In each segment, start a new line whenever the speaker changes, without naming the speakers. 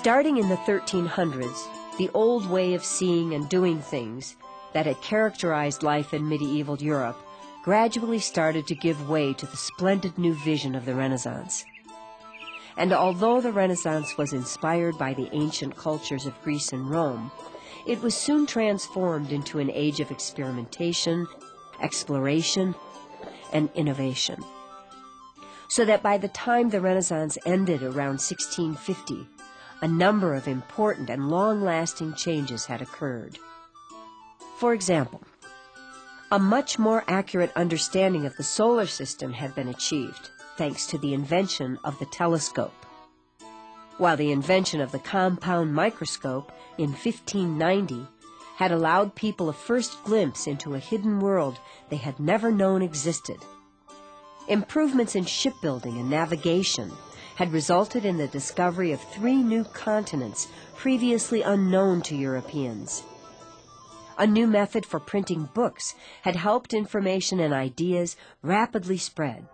Starting in the 1300s, the old way of seeing and doing things that had characterized life in medieval Europe gradually started to give way to the splendid new vision of the Renaissance. And although the Renaissance was inspired by the ancient cultures of Greece and Rome, it was soon transformed into an age of experimentation, exploration, and innovation. So that by the time the Renaissance ended around 1650, a number of important and long-lasting changes had occurred. For example, a much more accurate understanding of the solar system had been achieved, thanks to the invention of the telescope, while the invention of the compound microscope in 1590 had allowed people a first glimpse into a hidden world they had never known existed. Improvements in shipbuilding and navigation had resulted in the discovery of 3 new continents previously unknown to Europeans. A new method for printing books had helped information and ideas rapidly spread.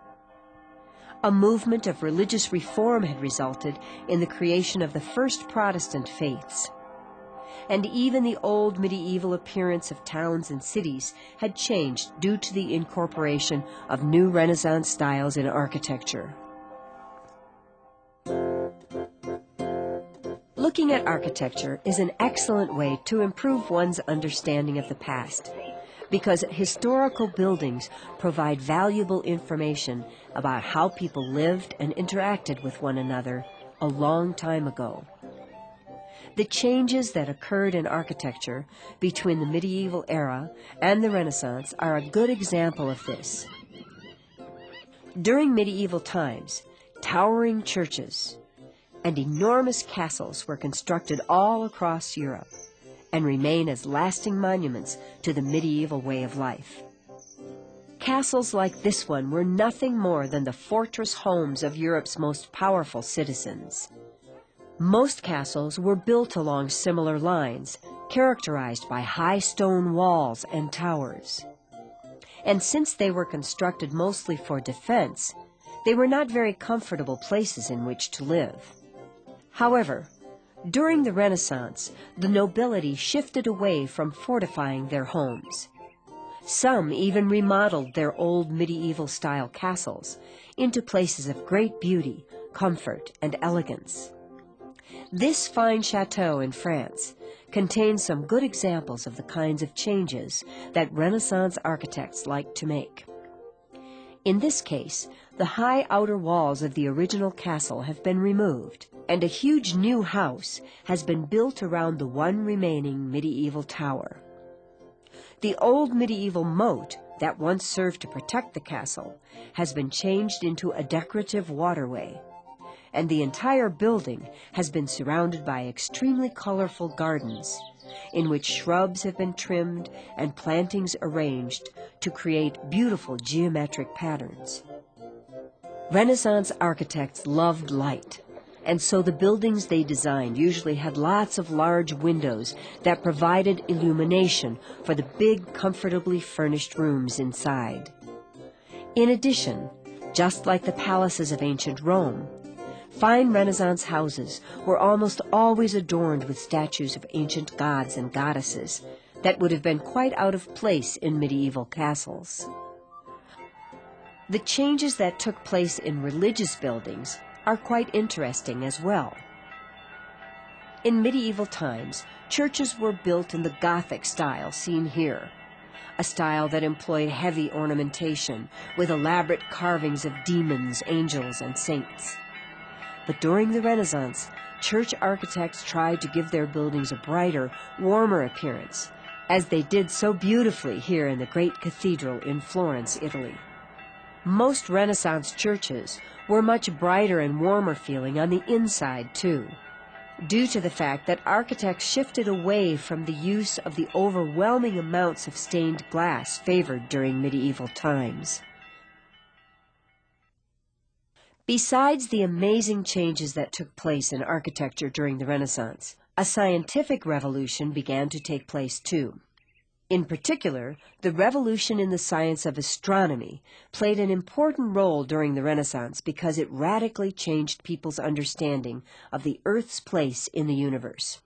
A movement of religious reform had resulted in the creation of the first Protestant faiths. And even the old medieval appearance of towns and cities had changed due to the incorporation of new Renaissance styles in architecture. Looking at architecture is an excellent way to improve one's understanding of the past, because historical buildings provide valuable information about how people lived and interacted with one another a long time ago. The changes that occurred in architecture between the medieval era and the Renaissance are a good example of this. During medieval times, towering churches and enormous castles were constructed all across Europe and remain as lasting monuments to the medieval way of life. Castles like this one were nothing more than the fortress homes of Europe's most powerful citizens. Most castles were built along similar lines, characterized by high stone walls and towers. And since they were constructed mostly for defense, they were not very comfortable places in which to live. However, during the Renaissance, the nobility shifted away from fortifying their homes. Some even remodeled their old medieval-style castles into places of great beauty, comfort, and elegance. This fine chateau in France contains some good examples of the kinds of changes that Renaissance architects liked to make. In this case, the high outer walls of the original castle have been removed, and a huge new house has been built around the one remaining medieval tower. The old medieval moat that once served to protect the castle has been changed into a decorative waterway, and the entire building has been surrounded by extremely colorful gardens, in which shrubs have been trimmed and plantings arranged to create beautiful geometric patterns. Renaissance architects loved light, and so the buildings they designed usually had lots of large windows that provided illumination for the big, comfortably furnished rooms inside. In addition, just like the palaces of ancient Rome, fine Renaissance houses were almost always adorned with statues of ancient gods and goddesses that would have been quite out of place in medieval castles. The changes that took place in religious buildings are quite interesting as well. In medieval times, churches were built in the Gothic style seen here, a style that employed heavy ornamentation with elaborate carvings of demons, angels, and saints. But during the Renaissance, church architects tried to give their buildings a brighter, warmer appearance, as they did so beautifully here in the great cathedral in Florence, Italy. Most Renaissance churches were much brighter and warmer feeling on the inside, too, due to the fact that architects shifted away from the use of the overwhelming amounts of stained glass favored during medieval times. Besides the amazing changes that took place in architecture during the Renaissance, a scientific revolution began to take place too. In particular, the revolution in the science of astronomy played an important role during the Renaissance because it radically changed people's understanding of the Earth's place in the universe.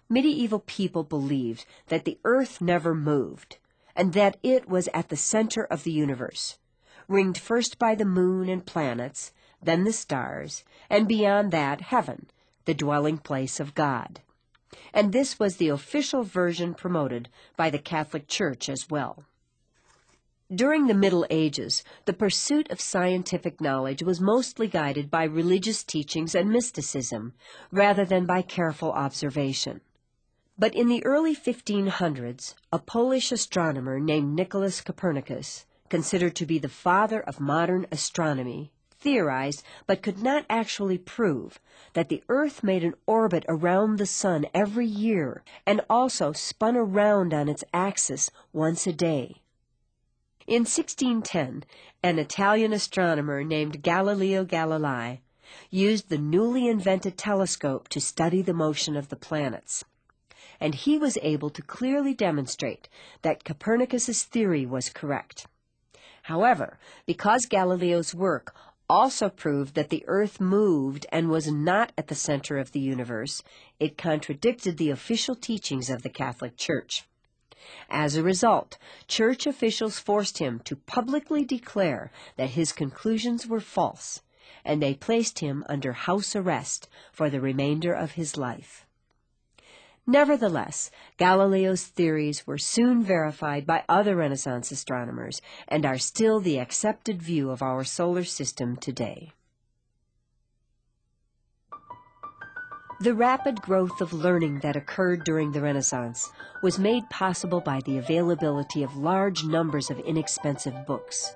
Medieval people believed that the Earth never moved, and that it was at the center of the universe, ringed first by the moon and planets, then the stars, and beyond that, heaven, the dwelling place of God. And this was the official version promoted by the Catholic Church as well. During the Middle Ages, the pursuit of scientific knowledge was mostly guided by religious teachings and mysticism, rather than by careful observation. But in the early 1500s, a Polish astronomer named Nicholas Copernicus, considered to be the father of modern astronomy, theorized, but could not actually prove, that the Earth made an orbit around the Sun every year and also spun around on its axis once a day. In 1610, an Italian astronomer named Galileo Galilei used the newly invented telescope to study the motion of the planets, and he was able to clearly demonstrate that Copernicus's theory was correct. However, because Galileo's work also proved that the Earth moved and was not at the center of the universe, it contradicted the official teachings of the Catholic Church. As a result, church officials forced him to publicly declare that his conclusions were false, and they placed him under house arrest for the remainder of his life. Nevertheless, Galileo's theories were soon verified by other Renaissance astronomers and are still the accepted view of our solar system today. The rapid growth of learning that occurred during the Renaissance was made possible by the availability of large numbers of inexpensive books.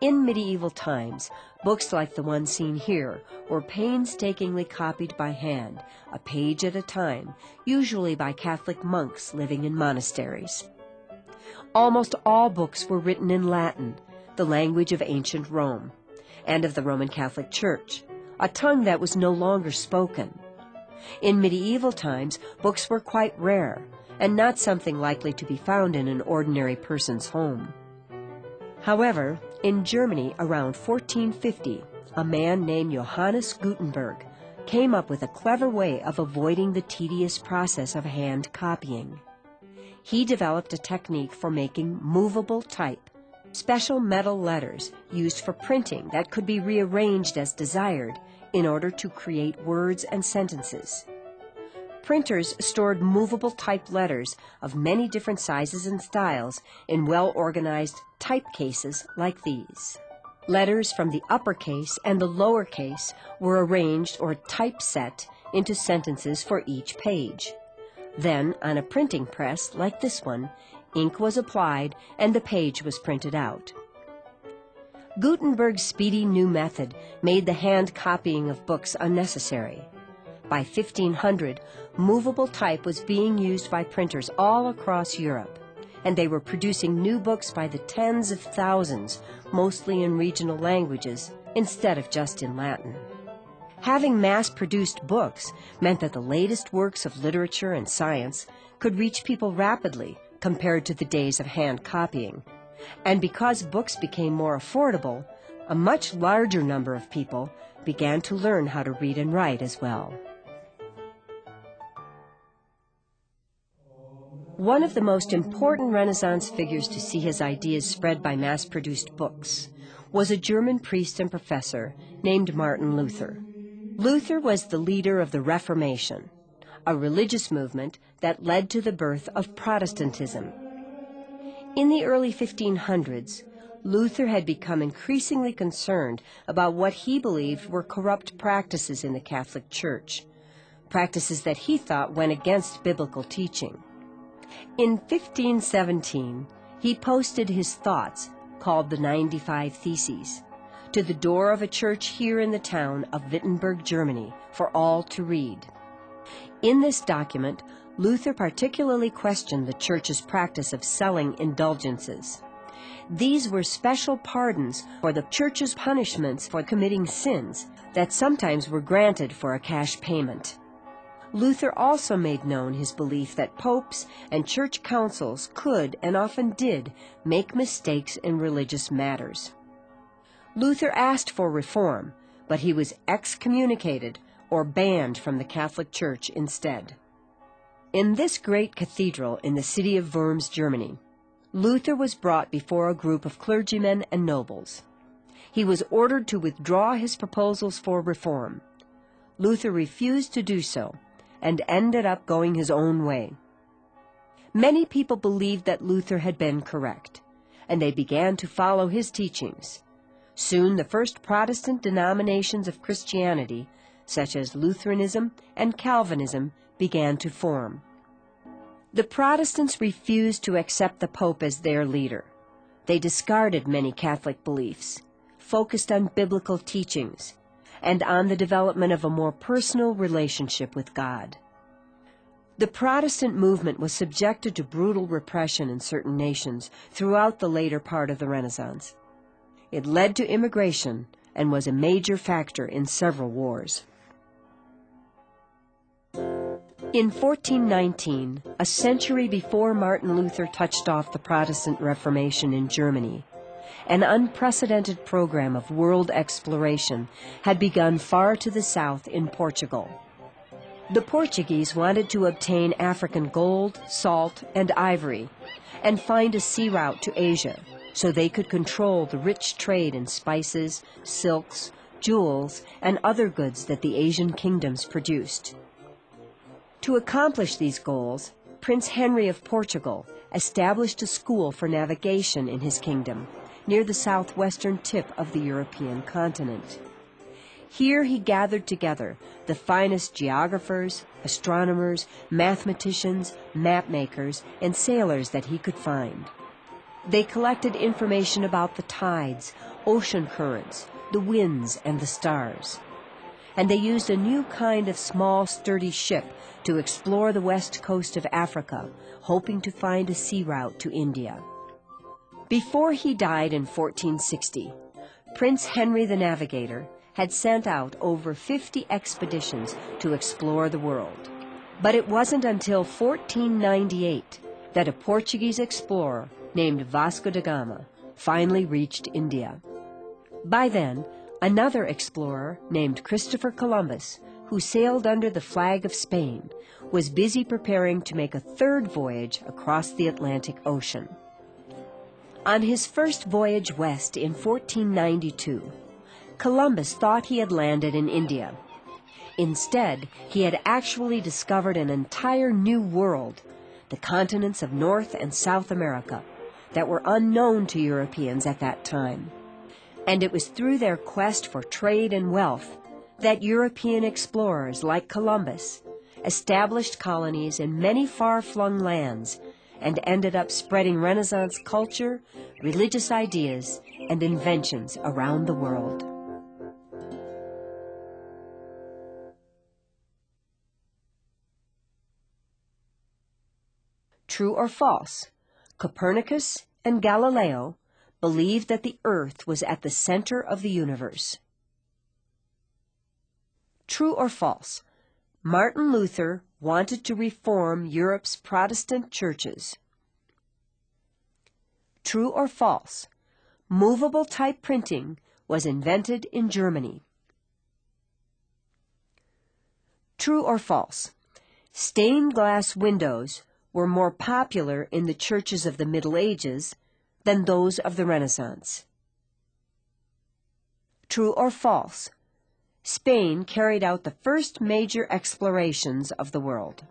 In medieval times, books like the one seen here were painstakingly copied by hand, a page at a time, usually by Catholic monks living in monasteries. Almost all books were written in Latin, the language of ancient Rome, and of the Roman Catholic Church, a tongue that was no longer spoken. In medieval times, books were quite rare, and not something likely to be found in an ordinary person's home. However, in Germany around 1450, a man named Johannes Gutenberg came up with a clever way of avoiding the tedious process of hand copying. He developed a technique for making movable type, special metal letters used for printing that could be rearranged as desired in order to create words and sentences. Printers stored movable type letters of many different sizes and styles in well-organized type cases like these. Letters from the uppercase and the lowercase were arranged or typeset into sentences for each page. Then, on a printing press like this one, ink was applied and the page was printed out. Gutenberg's speedy new method made the hand copying of books unnecessary. By 1500, movable type was being used by printers all across Europe, and they were producing new books by the tens of thousands, mostly in regional languages, instead of just in Latin. Having mass-produced books meant that the latest works of literature and science could reach people rapidly compared to the days of hand copying. And because books became more affordable, a much larger number of people began to learn how to read and write as well. One of the most important Renaissance figures to see his ideas spread by mass-produced books was a German priest and professor named Martin Luther. Luther was the leader of the Reformation, a religious movement that led to the birth of Protestantism. In the early 1500s, Luther had become increasingly concerned about what he believed were corrupt practices in the Catholic Church, practices that he thought went against biblical teaching. In 1517, he posted his thoughts, called the 95 Theses, to the door of a church here in the town of Wittenberg, Germany, for all to read. In this document, Luther particularly questioned the church's practice of selling indulgences. These were special pardons for the church's punishments for committing sins that sometimes were granted for a cash payment. Luther also made known his belief that popes and church councils could, and often did, make mistakes in religious matters. Luther asked for reform, but he was excommunicated or banned from the Catholic Church instead. In this great cathedral in the city of Worms, Germany, Luther was brought before a group of clergymen and nobles. He was ordered to withdraw his proposals for reform. Luther refused to do so and ended up going his own way. Many people believed that Luther had been correct, and they began to follow his teachings. Soon the first Protestant denominations of Christianity, such as Lutheranism and Calvinism, began to form. The Protestants refused to accept the Pope as their leader. They discarded many Catholic beliefs, focused on biblical teachings, and on the development of a more personal relationship with God. The Protestant movement was subjected to brutal repression in certain nations throughout the later part of the Renaissance. It led to immigration and was a major factor in several wars. In 1419, a century before Martin Luther touched off the Protestant Reformation in Germany, an unprecedented program of world exploration had begun far to the south in Portugal. The Portuguese wanted to obtain African gold, salt, and ivory, and find a sea route to Asia so they could control the rich trade in spices, silks, jewels, and other goods that the Asian kingdoms produced. To accomplish these goals, Prince Henry of Portugal established a school for navigation in his kingdom, near the southwestern tip of the European continent. Here he gathered together the finest geographers, astronomers, mathematicians, mapmakers, and sailors that he could find. They collected information about the tides, ocean currents, the winds, and the stars. And they used a new kind of small, sturdy ship to explore the west coast of Africa, hoping to find a sea route to India. Before he died in 1460, Prince Henry the Navigator had sent out over 50 expeditions to explore the world. But it wasn't until 1498 that a Portuguese explorer named Vasco da Gama finally reached India. By then, another explorer named Christopher Columbus, who sailed under the flag of Spain, was busy preparing to make a third voyage across the Atlantic Ocean. On his first voyage west in 1492, Columbus thought he had landed in India. Instead, he had actually discovered an entire new world, the continents of North and South America, that were unknown to Europeans at that time. And it was through their quest for trade and wealth that European explorers like Columbus established colonies in many far-flung lands and ended up spreading Renaissance culture, religious ideas, and inventions around the world. True or false? Copernicus and Galileo believed that the Earth was at the center of the universe. True or false? Martin Luther wanted to reform Europe's Protestant churches. True or false? Movable type printing was invented in Germany. True or false? Stained glass windows were more popular in the churches of the Middle Ages than those of the Renaissance. True or false? Spain carried out the first major explorations of the world.